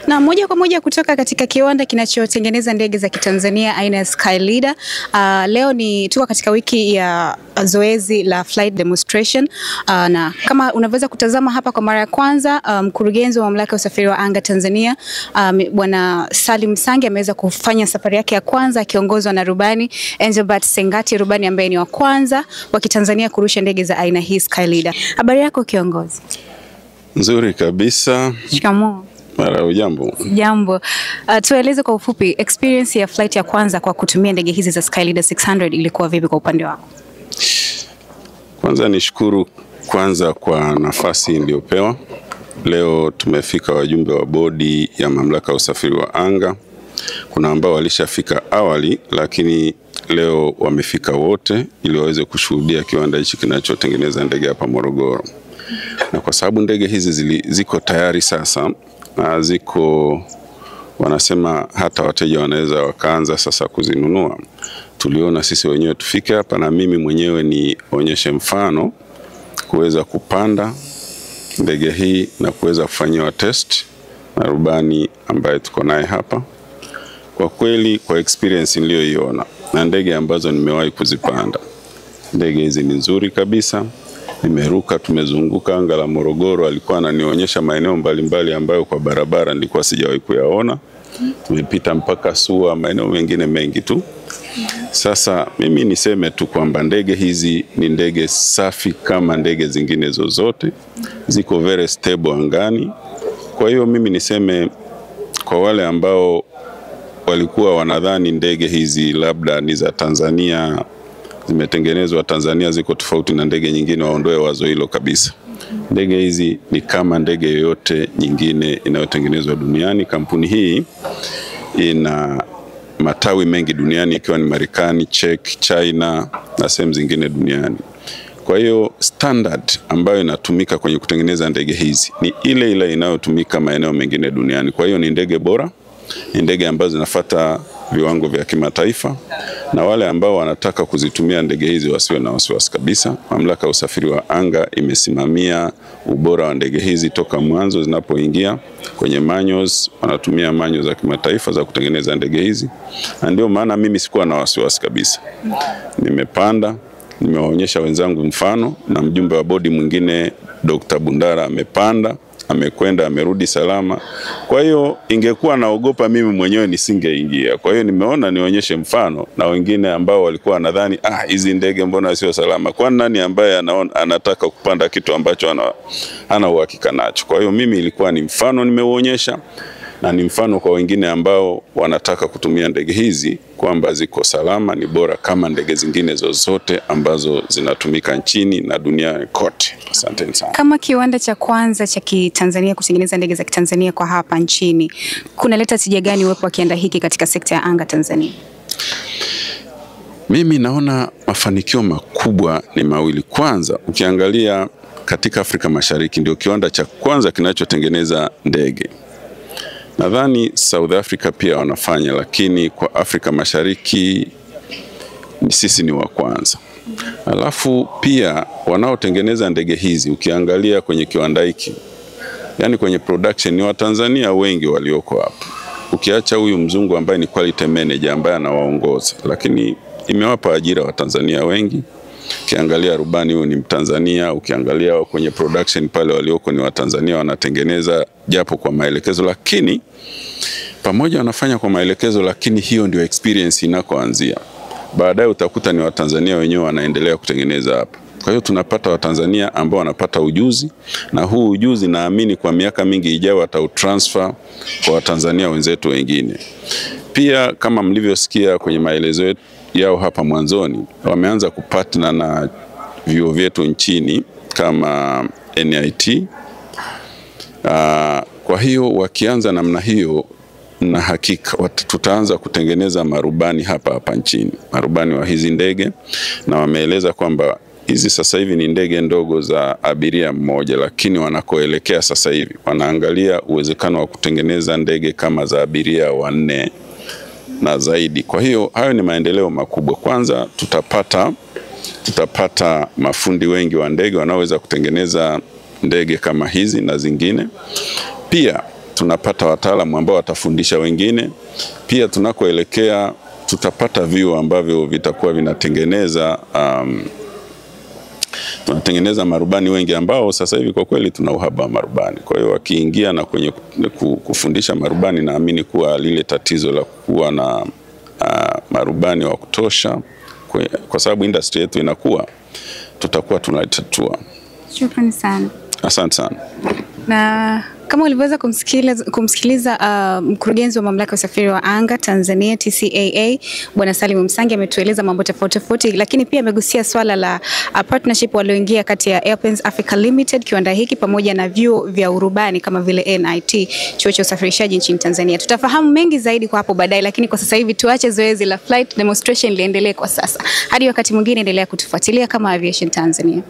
Na moja kwa moja kutoka katika kiwanda kinachotengeneza ndege za Kitanzania aina ya Skyleader. Leo tuko katika wiki ya zoezi la flight demonstration. Na kama unaweza kutazama hapa kwa mara ya kwanza, mkurugenzi wa mamlaka ya usafiri wa anga Tanzania, Bwana Salim Sangi ameweza kufanya safari yake ya kwanza akiongozwa na rubani Engelbert Sengati, rubani ambaye ni wa kwanza wa Kitanzania kurusha ndege za aina hii Skyleader. Habari yako kiongozi? Nzuri kabisa. Shikamoo. Mara ujambo. Jambo. Tueleze kwa ufupi experience ya flight ya kwanza kwa kutumia ndege hizi za Skyleader 600 ilikuwa vipi kwa upande wako? Kwanza nishukuru kwanza kwa nafasi niliyopewa. Leo tumefika wajumbe wa bodi ya mamlaka ya usafiri wa anga. Kuna ambao walishafika awali lakini leo wamefika wote ili waweze kushuhudia kiwanda hichi kinachotengeneza ndege hapa Morogoro. Na kwa sababu ndege hizi ziko tayari sasa, na wanasema hata wateja wanaweza wakaanza sasa kuzinunua, tuliona sisi wenyewe tufike hapa na mimi mwenyewe nionyeshe mfano kuweza kupanda ndege hii na kuweza kufanyiwa test na rubani ambaye tuko naye hapa. Kwa kweli kwa experience niliyoiona na ndege ambazo nimewahi kuzipanda, ndege hizi ni nzuri kabisa. Nimeruka, tumezunguka anga la Morogoro, alikuwa ananionyesha maeneo mbalimbali ambayo kwa barabara nilikuwa sijawahi kuyaona. Tumepita mpaka SUA, maeneo mengine mengi tu. Sasa mimi niseme tu kwamba ndege hizi ni ndege safi kama ndege zingine zozote, ziko very stable angani. Kwa hiyo mimi niseme kwa wale ambao walikuwa wanadhani ndege hizi labda ni za Tanzania, zimetengenezwa Tanzania, ziko tofauti na ndege nyingine, waondoe wazo hilo kabisa. Ndege hizi ni kama ndege yoyote nyingine inayotengenezwa duniani. Kampuni hii ina matawi mengi duniani ikiwa ni Marekani, Czech, China na sehemu zingine duniani. Kwa hiyo standard ambayo inatumika kwenye kutengeneza ndege hizi ni ile ile inayotumika maeneo mengine duniani. Kwa hiyo ni ndege bora, ni ndege ambazo zinafuata viwango vya kimataifa, na wale ambao wanataka kuzitumia ndege hizi wasiwe na wasiwasi kabisa. Mamlaka ya usafiri wa anga imesimamia ubora wa ndege hizi toka mwanzo zinapoingia kwenye manuals, wanatumia manuals za kimataifa za kutengeneza ndege hizi. Na ndio maana mimi sikuwa na wasiwasi kabisa. Nimepanda, nimewaonyesha wenzangu mfano, na mjumbe wa bodi mwingine Dr. Bundara amepanda, amekwenda, amerudi salama. Kwa hiyo ingekuwa naogopa mimi mwenyewe nisingeingia. Kwa hiyo nimeona nionyeshe mfano na wengine ambao walikuwa wanadhani hizi ndege mbona sio salama. Kwa nani ambaye anataka kupanda kitu ambacho ana uhakika nacho? Kwa hiyo mimi ilikuwa ni mfano nimeuonyesha, na ni mfano kwa wengine ambao wanataka kutumia ndege hizi kwamba ziko salama, ni bora kama ndege zingine zozote ambazo zinatumika nchini na duniani kote. Asante sana. Kama kiwanda cha kwanza cha Kitanzania kutengeneza ndege za Kitanzania kwa hapa nchini, kunaleta tija gani uwepo wa kiwanda hiki katika sekta ya anga Tanzania? Mimi naona mafanikio makubwa ni mawili. Kwanza, ukiangalia katika Afrika Mashariki ndio kiwanda cha kwanza kinachotengeneza ndege. Nadhani South Africa pia wanafanya, lakini kwa Afrika Mashariki sisi ni wa kwanza. Alafu pia wanaotengeneza ndege hizi ukiangalia kwenye kiwanda hiki, yani kwenye production, ni Watanzania wengi walioko hapa. Ukiacha huyu mzungu ambaye ni quality manager ambaye anawaongoza, lakini imewapa ajira Watanzania wengi. Ukiangalia rubani huyu ni Mtanzania, ukiangalia kwenye production pale walioko ni Watanzania, wanatengeneza japo kwa maelekezo, lakini pamoja wanafanya kwa maelekezo, lakini hiyo ndio experience inakoanzia. Baadaye utakuta ni Watanzania wenyewe wanaendelea kutengeneza hapa. Kwa hiyo tunapata Watanzania ambao wanapata ujuzi, na huu ujuzi naamini kwa miaka mingi ijayo watautransfer kwa Watanzania wenzetu wengine. Pia kama mlivyosikia kwenye maelezo yao hapa mwanzoni, wameanza kupartner na vyuo vyetu nchini kama NIT. Kwa hiyo wakianza namna hiyo, na hakika tutaanza kutengeneza marubani hapa nchini, marubani wa hizi ndege, na wameeleza kwamba hizi sasa hivi ni ndege ndogo za abiria mmoja, lakini wanakoelekea sasa hivi wanaangalia uwezekano wa kutengeneza ndege kama za abiria 4 na zaidi. Kwa hiyo hayo ni maendeleo makubwa. Kwanza tutapata mafundi wengi wa ndege wanaoweza kutengeneza ndege kama hizi na zingine. Pia tunapata wataalamu ambao watafundisha wengine. Pia tunakoelekea tutapata vyuo ambavyo vitakuwa vinatengeneza tunatengeneza marubani wengi ambao sasa hivi kwa kweli tuna uhaba wa marubani. Kwa hiyo wakiingia na kwenye kufundisha marubani, naamini kuwa lile tatizo la kuwa na marubani wa kutosha, kwa sababu industry yetu inakuwa, tutakuwa tunalitatua. Shukrani sana. Asante sana. Na kama ulivyoweza kumsikiliza mkurugenzi wa mamlaka ya usafiri wa anga Tanzania TCAA Bwana Salim Msangi ametueleza mambo tofauti, lakini pia amegusia swala la partnership walioingia kati ya Airplanes Africa Limited, kiwanda hiki, pamoja na vyuo vya urubani kama vile NIT, chuo cha usafirishaji nchini Tanzania. Tutafahamu mengi zaidi kwa hapo baadaye, lakini kwa sasa hivi tuache zoezi la flight demonstration liendelee kwa sasa. Hadi wakati mwingine, endelea kutufuatilia kama Aviation Tanzania.